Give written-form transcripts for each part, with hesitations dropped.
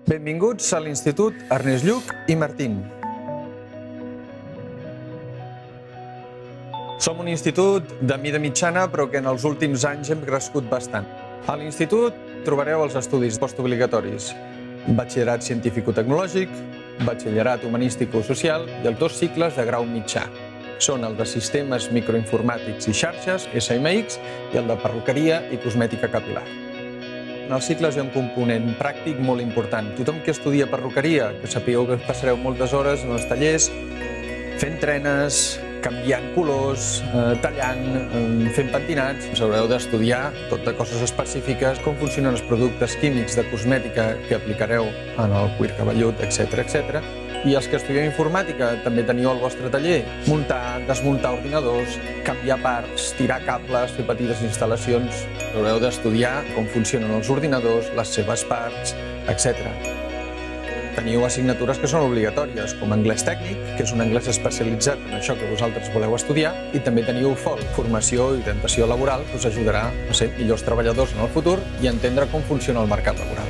Benvinguts a l'Institut Ernest Lluch i Martín. Som un institut de mida mitjana, però que en els últims anys hem crescut bastant. A l'institut trobareu els estudis postobligatoris, batxillerat científico-tecnològic, batxillerat humanístico-social i els 2 cicles de grau mitjà. Són el de Sistemes Microinformàtics i Xarxes, SMX, i el de Perruqueria i Cosmètica Capilar. En els cicles hi ha un component pràctic molt important. Tothom que estudia perruqueria, que sapigueu que passareu moltes hores en els tallers fent trenes, canviant colors, tallant, fent pentinats. Haureu d'estudiar tot de coses específiques, com funcionen els productes químics de cosmètica que aplicareu en el cuir cabellut, etc. I els que estudieu informàtica també teniu al vostre taller muntar, desmuntar ordinadors, canviar parts, tirar cables, fer petites instal·lacions. Haureu d'estudiar com funcionen els ordinadors, les seves parts, etc. Teniu assignatures que són obligatòries, com anglès tècnic, que és un anglès especialitzat en això que vosaltres voleu estudiar, i també teniu FOL, formació i orientació laboral, que us ajudarà a ser millors treballadors en el futur i a entendre com funciona el mercat laboral.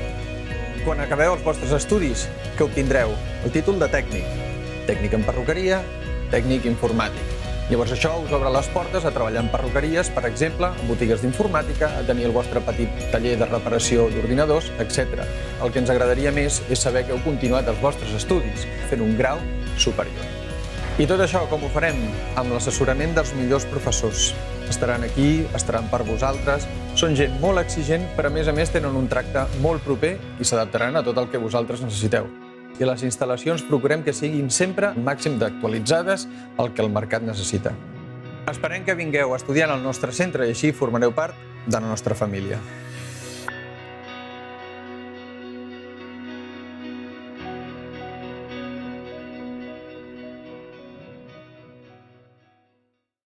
Quan acabeu els vostres estudis, què obtindreu? El títol de tècnic en perruqueria, tècnic informàtic. Llavors això us obre les portes a treballar en perruqueries, per exemple, en botigues d'informàtica, a tenir el vostre petit taller de reparació d'ordinadors, etc. El que ens agradaria més és saber que heu continuat els vostres estudis, fent un grau superior. I tot això com ho farem? Amb l'assessorament dels millors professors. Estaran aquí, estaran per vosaltres, són gent molt exigent, però a més tenen un tracte molt proper i s'adaptaran a tot el que vosaltres necessiteu. I les instal·lacions procurem que siguin sempre al màxim d'actualitzades al que el mercat necessita. Esperem que vingueu a estudiar al nostre centre i així formareu part de la nostra família.